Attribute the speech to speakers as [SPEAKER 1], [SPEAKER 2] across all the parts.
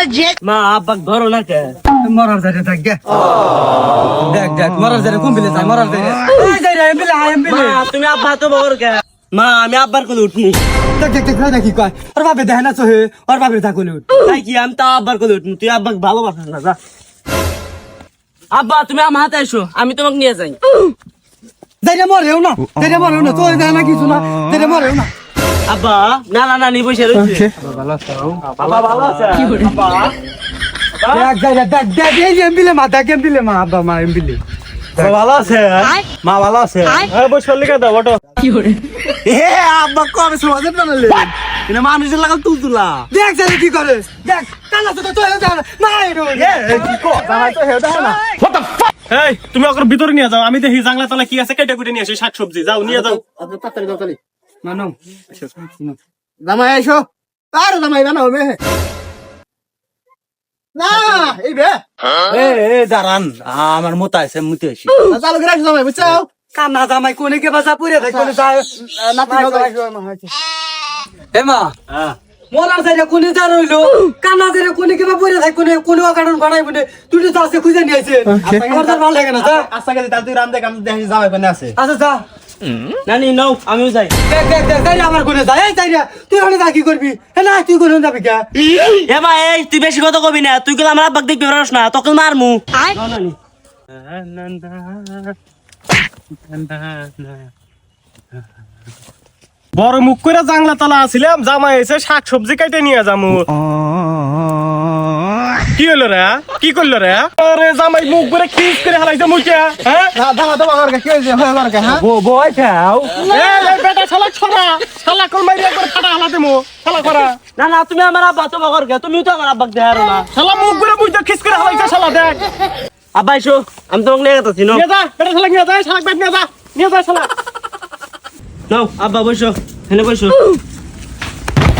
[SPEAKER 1] legit.
[SPEAKER 2] মা আব্বাক ধরো না কে
[SPEAKER 3] মরার জায়গা থাক গে দেখ দেখ মরার জায়গা কোন বিলে যায় মরার জায়গা এই যাই রে এমবিলে আই এমবিলে
[SPEAKER 2] মা তুমি আব্বা তো বগর কে মা আমি আব্বার কোলে উঠমু
[SPEAKER 3] দেখ দেখ দেখ দেখি কয় ওর বাপে দেখ না তো হে ওর বাপে তা কোলে উঠ
[SPEAKER 2] তাই কি আমি তো আব্বার কোলে উঠমু তুই আব্বাক ভালোবাসিস না যা আব্বা তুমি আমার হাতে এসো আমি তোমাকে নিয়ে যাই
[SPEAKER 3] যাই রে মরেও না যাই রে মরেও না তোর দেখ না কিছু না যাই রে মরেও না
[SPEAKER 2] আব্বা না না না নি বসে রইছে
[SPEAKER 3] ভালো আছে
[SPEAKER 2] বাবা ভালো আছে আব্বা
[SPEAKER 3] দেখ যাই রে দেখ দেখ এই এমবিলে মা দেখ এমবিলে মা আব্বা মা এমবিলে
[SPEAKER 2] ভালো আছে মা ভালো আছে এই বস লিখে দাও ওটো এ আব্বা কবে সমাজে বানালে এটা মানুষের লাগা তুলতুলা
[SPEAKER 3] দেখ যাই কি করে দেখ কানা তো তো না এরো
[SPEAKER 2] এ কি কো জামাই তো হেদা না
[SPEAKER 4] What the fuck? এই তুমি ওর ভিতরে নিয়ে যাও আমি দেখি জাংলা তলা কি আছে কেটে কুটে নিয়ে আসি শাকসবজি যাও নিয়ে যাও
[SPEAKER 3] আপনি তাড়াতাড়ি তাড়াতাড়ি মানো
[SPEAKER 1] জামাই এসো আর জামাই বানাও মে না এই বে
[SPEAKER 2] এ দাঁড়ান আমার মত আছে মুতে আসি
[SPEAKER 1] চালু করে রাখো জামাই বুঝছো
[SPEAKER 3] কানা জামাই কোনে কে বাসা পুরে দেখ কোনে যায়
[SPEAKER 1] নাতি
[SPEAKER 3] এ মা মরার যাইরা কোনে যা রইলো কানা যাইরা কোনে কে বা পুরে থাক কোনে কোনে অকারণ বানাই বনে তুই তো যাচ্ছে খুঁজে নিয়ে আইছে আমার তো ভালো লাগে না যা
[SPEAKER 1] আচ্ছা গেছে তার তুই রাম দেখ আমি দেখি জামাই কোনে আছে
[SPEAKER 3] আচ্ছা যা
[SPEAKER 2] নানি নাও আমিও যাই
[SPEAKER 3] দেখ দেখ দেখ যাইরা আমার কোনে যা এই যাইরা তুই ওখানে যা কি করবি এ না তুই কোনে যাবি কে
[SPEAKER 2] এ মা এই তুই বেশি কথা কবি না তুই গেলে আমার আব্বাক দেখবি পারস না তোকে মারমু নানি
[SPEAKER 4] বড় মুখ করে জাংলা তলা আছিলাম জামাই এসে শাকসবজি কেটে নিয়ে যামু কি হলো রে কি করলো রে আরে জামাই মুখ করে খিস করে হালাইছে মুখে হ্যাঁ
[SPEAKER 1] দাদা তো বাগার কি হইছে হয় বাগার হ্যাঁ
[SPEAKER 3] বই খাও
[SPEAKER 4] এই বেটা শালা ছড়া শালা কল মারি একবার ফাটা হালাতে মু শালা করা
[SPEAKER 2] না না তুমি আমার আব্বা তো বগর কে তুমি তো আমার আব্বাক দেখারো না
[SPEAKER 4] শালা মুখ করে মুখে খিস করে হালাইছে শালা দেখ
[SPEAKER 2] আব্বা এসো আমি তোমাকে নিয়ে গেছি নো
[SPEAKER 4] নিয়ে যা বেটা শালা নিয়ে যা শালা বাইক নিয়ে যা শালা
[SPEAKER 2] নাও আব্বা বসো হেনে বসো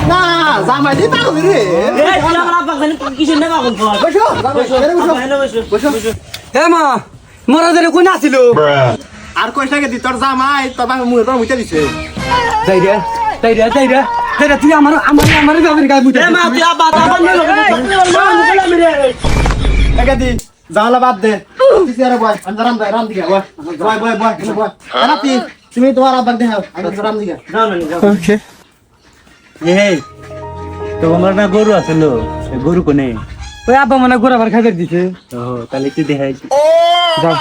[SPEAKER 1] না জামাই দি তাও রে
[SPEAKER 2] এই তুই আমার আব্বাক জানি কিসের না কখন কর
[SPEAKER 1] বসো জামাই এখানে বসো
[SPEAKER 2] হেনে বসো বসো
[SPEAKER 3] হে মা মরা যাইরা কোনে আছিল
[SPEAKER 1] আর কই টাকা দি তোর জামাই তো বাবা মুই তো মুইতে দিছে
[SPEAKER 3] যাইরা যাইরা যাইরা যাইরা তুই আমার বাবার গায়ে মুতে
[SPEAKER 2] এ মা তুই আব্বা তো আমার নিয়ে
[SPEAKER 1] টাকা দি জামালা বাদ দে তুই আর বয় আন্দারাম দে রাম দিগা বয় বয় বয় বয় বয় রাতি তুমি তোমার আব্বাক দেখাও আমি রাম দিগা
[SPEAKER 2] যাও নানি যাও
[SPEAKER 3] ওকে
[SPEAKER 2] এই তো আমার না গরু আছে লো গরু কোনে
[SPEAKER 3] ওই আব্বা মনে গোরা বার খাইতে দিছে
[SPEAKER 2] ও তাহলে তুই দেখাই
[SPEAKER 3] যাও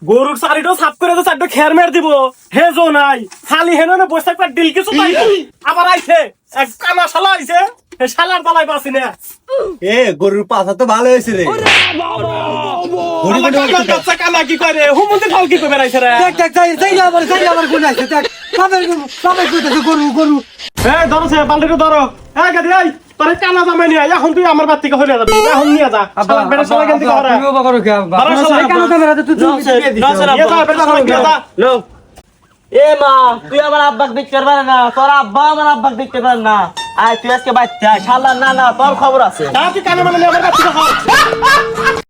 [SPEAKER 4] গরুর চারিটো সাফ করে তো চারটো খের মের দিব হে জো নাই খালি হেন না বসে একটা ডিল কিছু পাই আবার আইছে এক কানা শালা আইছে হে শালার তলায় বাসি না
[SPEAKER 1] এ গরুর পাছা তো ভালো হয়েছে রে
[SPEAKER 4] বাচ্চা কানা কি করে হুমন্দি ঢাল কি করে বেড়াইছে রে
[SPEAKER 3] দেখ দেখ যাইরা আবার কোনে আছে দেখ বাবার কইতাছে গরু গরু
[SPEAKER 4] এই ধরো সে বালতিটা ধরো এই গাদি এই তোরে কানা জামাই নিয়ে আয়, এখন তুই আমার বাড়ি থেকে হইরে যাবি এখন নিয়ে যা শালা বেটা শালা কেন থেকে হরে
[SPEAKER 3] তুমিও বাবা কে আব্বা
[SPEAKER 4] ধরো শালা
[SPEAKER 3] কেন ক্যামেরা তুই দিয়ে দিছ
[SPEAKER 4] নিয়ে যা বেটা শালা নিয়ে যা
[SPEAKER 2] লো এ মা তুই আমার আব্বাক দেখতে পারবে না তোর আব্বা আমার আব্বাক দেখতে পারে না আয় তুই আজকে বাচ্চা শালা না না তোর খবর আছে
[SPEAKER 4] তুই কানে মানে আমার বাড়ি থেকে